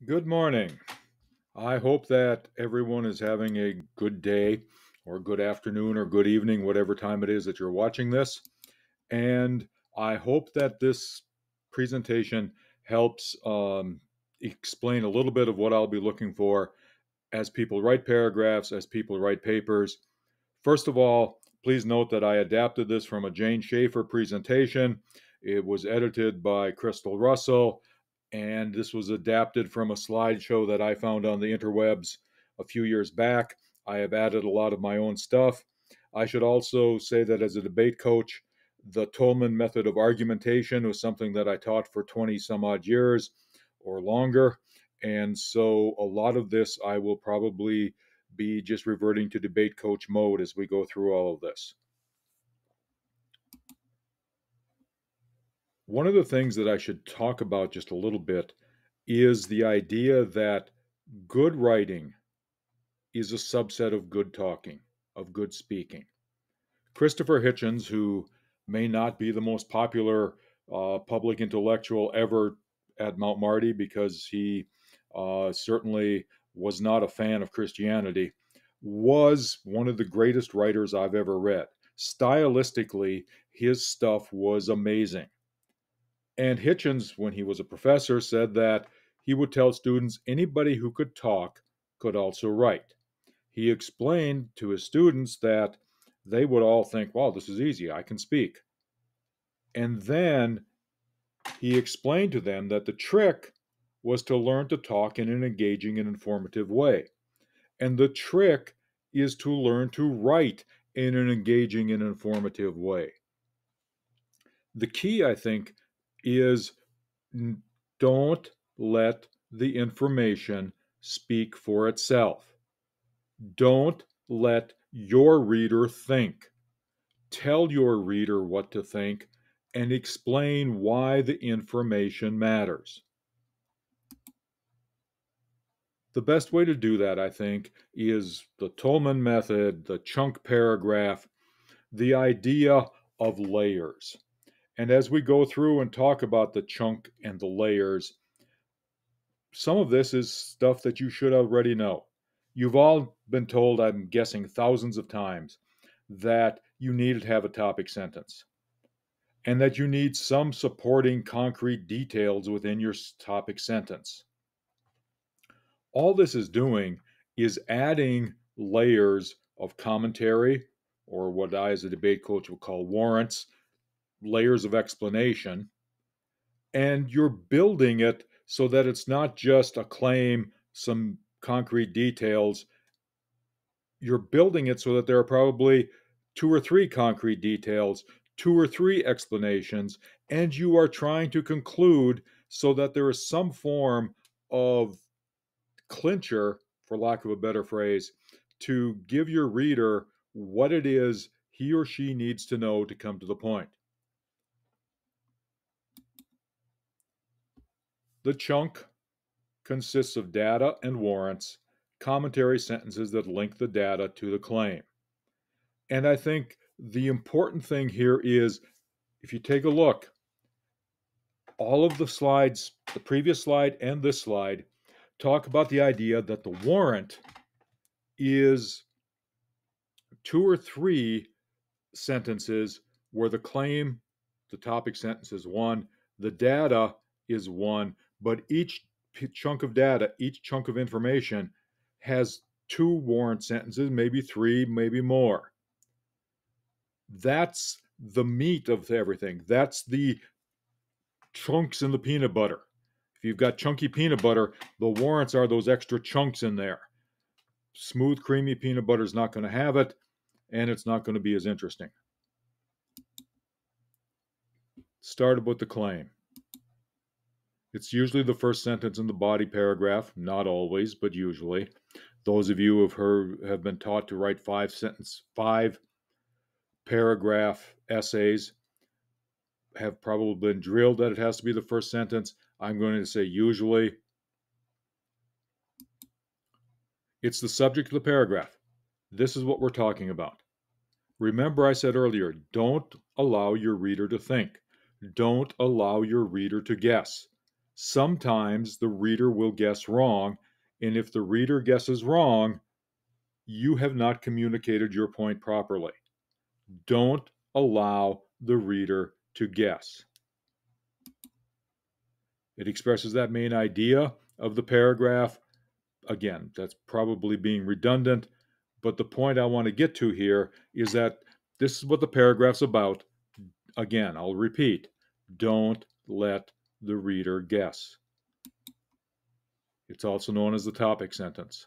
Good morning. I hope that everyone is having a good day or good afternoon or good evening, whatever time it is that you're watching this. And I hope that this presentation helps explain a little bit of what I'll be looking for as people write paragraphs, as people write papers. First of all, please note that I adapted this from a Jane Schaefer presentation. It was edited by Crystal Russell, and this was adapted from a slideshow that I found on the interwebs a few years back. I have added a lot of my own stuff. I should also say that as a debate coach, the Tolman method of argumentation was something that I taught for 20 some odd years or longer. And so a lot of this I will probably be just reverting to debate coach mode as we go through all of this. One of the things that I should talk about just a little bit is the idea that good writing is a subset of good talking, of good speaking. Christopher Hitchens, who may not be the most popular public intellectual ever at Mount Marty because he certainly was not a fan of Christianity, was one of the greatest writers I've ever read. Stylistically, his stuff was amazing. And Hitchens, when he was a professor, said that he would tell students anybody who could talk could also write. He explained to his students that they would all think, wow, this is easy, I can speak. And then he explained to them that the trick was to learn to talk in an engaging and informative way. And the trick is to learn to write in an engaging and informative way. The key, I think, is don't let the information speak for itself. Don't let your reader think. Tell your reader what to think and explain why the information matters. The best way to do that, I think, is the Tolman method, the chunk paragraph, the idea of layers. And as we go through and talk about the chunk and the layers, some of this is stuff that you should already know. You've all been told, I'm guessing thousands of times, that you need to have a topic sentence and that you need some supporting concrete details within your topic sentence. All this is doing is adding layers of commentary, or what I, as a debate coach, would call warrants, layers of explanation, and you're building it so that it's not just a claim, some concrete details. You're building it so that there are probably two or three concrete details, two or three explanations, and you are trying to conclude so that there is some form of clincher, for lack of a better phrase, to give your reader what it is he or she needs to know to come to the point. The chunk consists of data and warrants, commentary sentences that link the data to the claim. And I think the important thing here is, if you take a look, all of the slides, the previous slide and this slide, talk about the idea that the warrant is two or three sentences where the claim, the topic sentence is one, the data is one, but each chunk of data, each chunk of information has two warrant sentences, maybe three, maybe more. That's the meat of everything. That's the chunks in the peanut butter. If you've got chunky peanut butter, the warrants are those extra chunks in there. Smooth, creamy peanut butter is not going to have it, and it's not going to be as interesting. Started with the claim. It's usually the first sentence in the body paragraph, not always, but usually. Those of you have been taught to write five paragraph essays have probably been drilled that it has to be the first sentence. I'm going to say usually. It's the subject of the paragraph. This is what we're talking about. Remember, I said earlier, don't allow your reader to think. Don't allow your reader to guess. sometimes the reader will guess wrong. And if the reader guesses wrong, you have not communicated your point properly. Don't allow the reader to guess. It expresses that main idea of the paragraph. Again, that's probably being redundant, but the point I want to get to here is that this is what the paragraph's about. Again, I'll repeat, don't let the reader guess. It's also known as the topic sentence.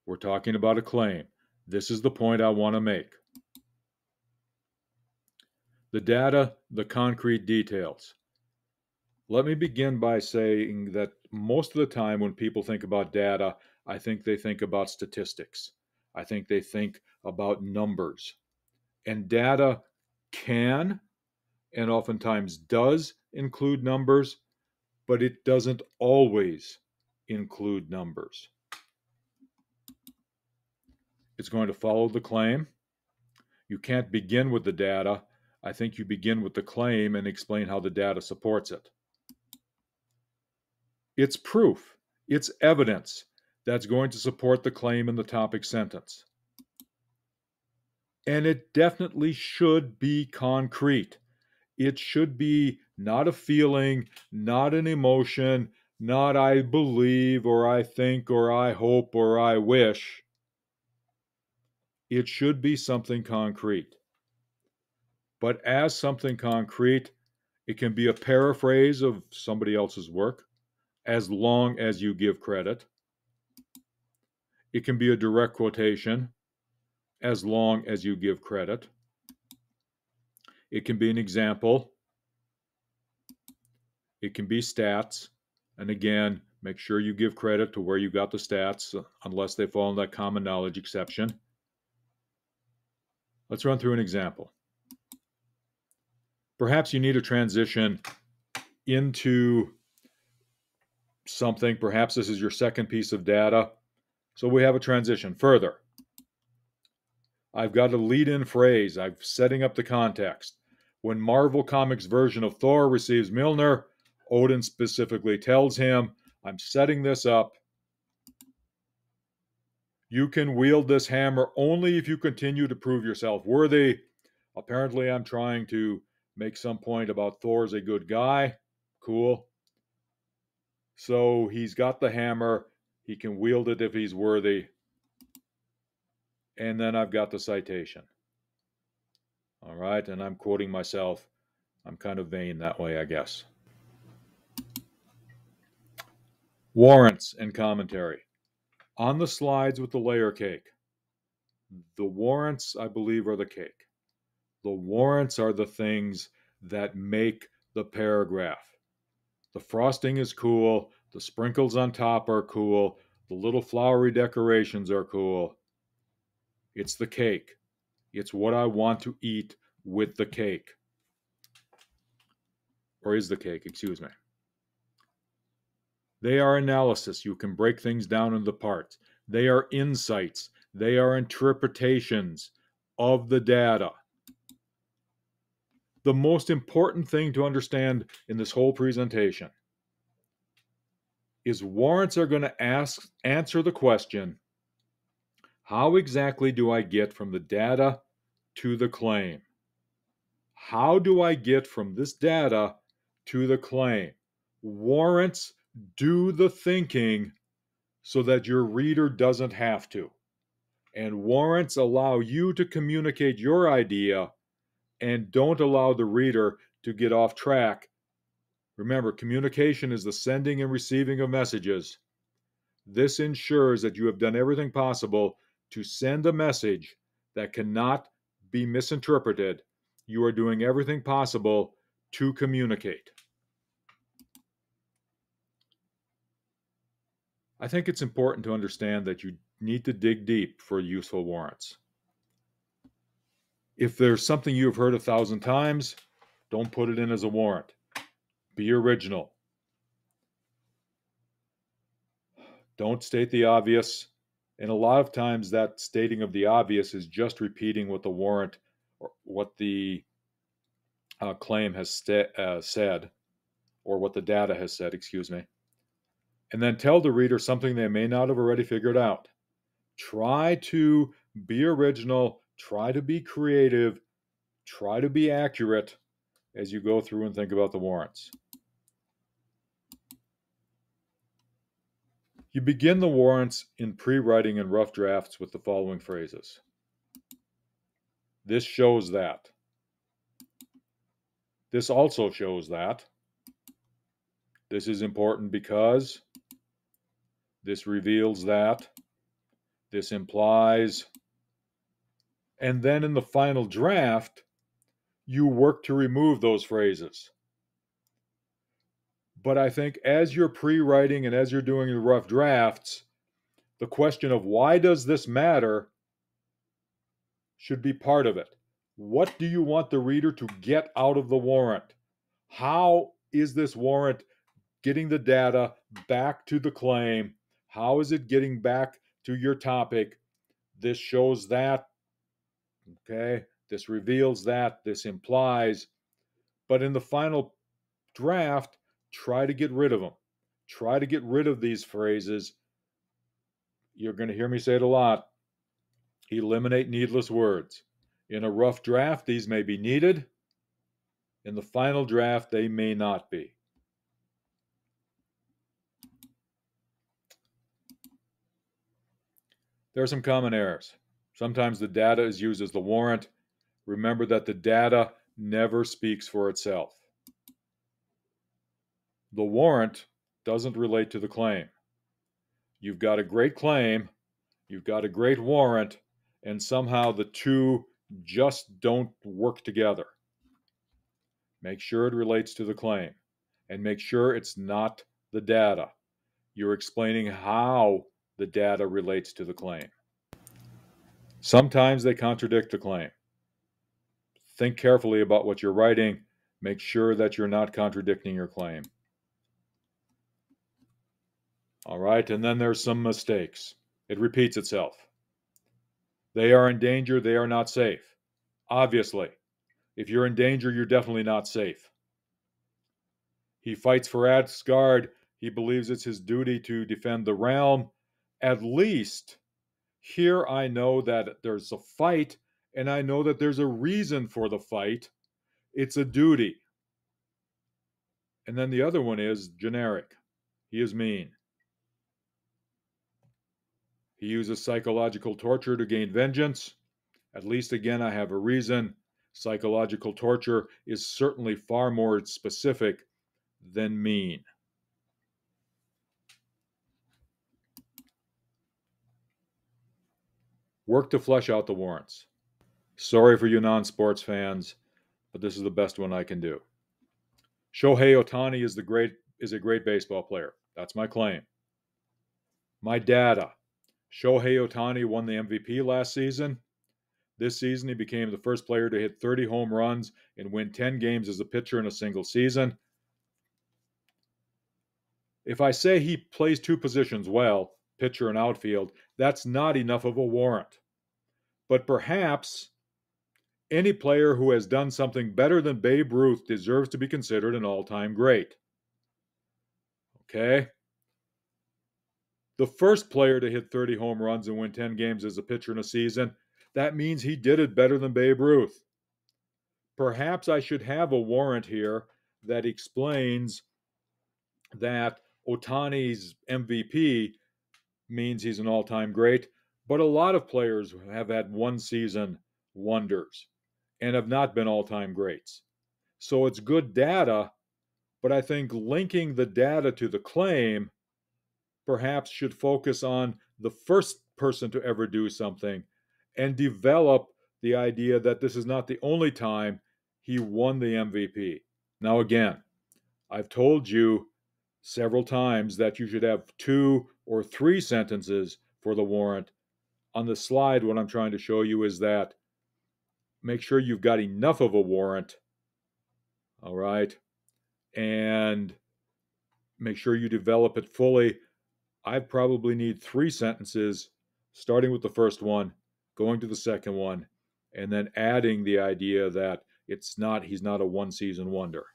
We're talking about a claim. This is the point I want to make. The data, the concrete details. Let me begin by saying that most of the time when people think about data, I think they think about statistics. I think they think about numbers. And data can and oftentimes does include numbers, but it doesn't always include numbers. It's going to follow the claim. You can't begin with the data. I think you begin with the claim and explain how the data supports it. It's proof, it's evidence that's going to support the claim in the topic sentence. And it definitely should be concrete. It should be not a feeling, not an emotion, not I believe or I think or I hope or I wish. It should be something concrete. But as something concrete, it can be a paraphrase of somebody else's work, as long as you give credit. It can be a direct quotation, as long as you give credit. It can be an example. It can be stats. And again, make sure you give credit to where you got the stats, unless they fall in that common knowledge exception. Let's run through an example. Perhaps you need a transition into something. Perhaps this is your second piece of data. So we have a transition. Further, I've got a lead-in phrase. I'm setting up the context. When Marvel Comics' version of Thor receives Mjolnir, Odin specifically tells him, I'm setting this up. You can wield this hammer only if you continue to prove yourself worthy. Apparently, I'm trying to make some point about Thor's a good guy. Cool. So he's got the hammer. He can wield it if he's worthy. And then I've got the citation. All right, and I'm quoting myself. I'm kind of vain that way, I guess. Warrants and commentary. On the slides with the layer cake, the warrants, I believe, are the cake. The warrants are the things that make the paragraph. The frosting is cool. The sprinkles on top are cool. The little flowery decorations are cool. It's the cake. It's what I want to eat with the cake. Or is the cake, excuse me. They are analysis. You can break things down into parts. They are insights. They are interpretations of the data. The most important thing to understand in this whole presentation is warrants are going to answer the question, how exactly do I get from the data to the claim? How do I get from this data to the claim? Warrants do the thinking so that your reader doesn't have to. And warrants allow you to communicate your idea and don't allow the reader to get off track. Remember, communication is the sending and receiving of messages. This ensures that you have done everything possible to send a message that cannot be misinterpreted. You are doing everything possible to communicate. I think it's important to understand that you need to dig deep for useful warrants. If there's something you've heard 1,000 times, don't put it in as a warrant. Be original. Don't state the obvious. And a lot of times that stating of the obvious is just repeating what the warrant or what the claim has said. or what the data has said, excuse me, and then tell the reader something they may not have already figured out. Try to be original, try to be creative, try to be accurate as you go through and think about the warrants. You begin the warrants in pre-writing and rough drafts with the following phrases. This shows that. This also shows that. This is important because. This reveals that. This implies. And then in the final draft, you work to remove those phrases. But I think as you're pre-writing and as you're doing the rough drafts, the question of why does this matter should be part of it. What do you want the reader to get out of the warrant? How is this warrant getting the data back to the claim? How is it getting back to your topic? This shows that, okay? This reveals that, this implies. But in the final draft, try to get rid of them. Try to get rid of these phrases. You're going to hear me say it a lot. Eliminate needless words. In a rough draft, these may be needed. In the final draft, they may not be. There are some common errors. Sometimes the data is used as the warrant. Remember that the data never speaks for itself. The warrant doesn't relate to the claim. You've got a great claim, you've got a great warrant, and somehow the two just don't work together. Make sure it relates to the claim, and make sure it's not the data. You're explaining how the data relates to the claim. Sometimes they contradict the claim. Think carefully about what you're writing. Make sure that you're not contradicting your claim. All right, and then there's some mistakes. It repeats itself. They are in danger, they are not safe. Obviously, if you're in danger, you're definitely not safe. He fights for Asgard. He believes it's his duty to defend the realm. At least, here I know that there's a fight, and I know that there's a reason for the fight. It's a duty. And then the other one is generic. He is mean. He uses psychological torture to gain vengeance. At least again, I have a reason. Psychological torture is certainly far more specific than mean. Work to flesh out the warrants. Sorry for you non-sports fans, but this is the best one I can do. Shohei Ohtani is a great baseball player. That's my claim. My data. Shohei Ohtani won the MVP last season. This season, he became the first player to hit 30 home runs and win 10 games as a pitcher in a single season. If I say he plays two positions well, pitcher and outfield, that's not enough of a warrant. But perhaps any player who has done something better than Babe Ruth deserves to be considered an all-time great. Okay? The first player to hit 30 home runs and win 10 games as a pitcher in a season, that means he did it better than Babe Ruth. Perhaps I should have a warrant here that explains that Ohtani's MVP means he's an all-time great, but a lot of players have had one season wonders and have not been all-time greats. So it's good data, but I think linking the data to the claim perhaps should focus on the first person to ever do something and develop the idea that this is not the only time he won the MVP. Now, again, I've told you several times that you should have 2 or 3 sentences for the warrant. On the slide, what I'm trying to show you is that make sure you've got enough of a warrant, all right, and make sure you develop it fully. I probably need 3 sentences, starting with the first one, going to the second one, and then adding the idea that he's not a one-season wonder.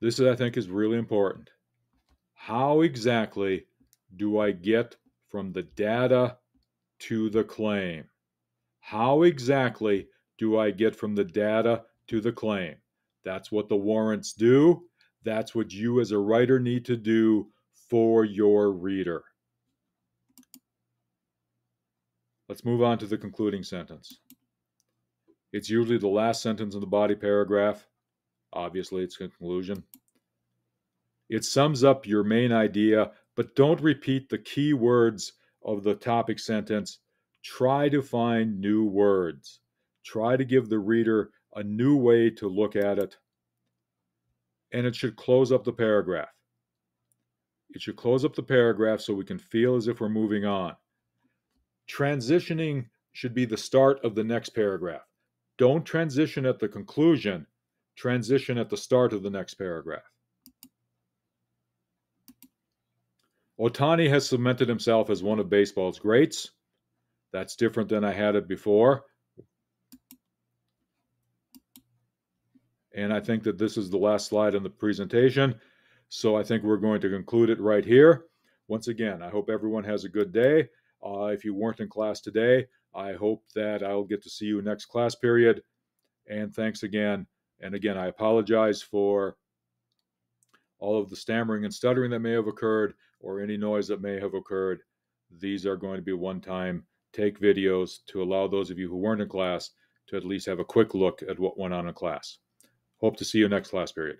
This, I think, is really important. How exactly do I get from the data to the claim? How exactly do I get from the data to the claim? That's what the warrants do. That's what you as a writer need to do for your reader. Let's move on to the concluding sentence. It's usually the last sentence in the body paragraph. Obviously, it's conclusion. It sums up your main idea, but don't repeat the key words of the topic sentence. Try to find new words. Try to give the reader a new way to look at it. And it should close up the paragraph. It should close up the paragraph so we can feel as if we're moving on. Transitioning should be the start of the next paragraph. Don't transition at the conclusion, transition at the start of the next paragraph. Ohtani has cemented himself as one of baseball's greats. That's different than I had it before. And I think that this is the last slide in the presentation. So I think we're going to conclude it right here. Once again, I hope everyone has a good day. If you weren't in class today, I hope that I'll get to see you next class period. And thanks again. And again, I apologize for all of the stammering and stuttering that may have occurred or any noise that may have occurred. These are going to be one-time take videos to allow those of you who weren't in class to at least have a quick look at what went on in class. Hope to see you next class period.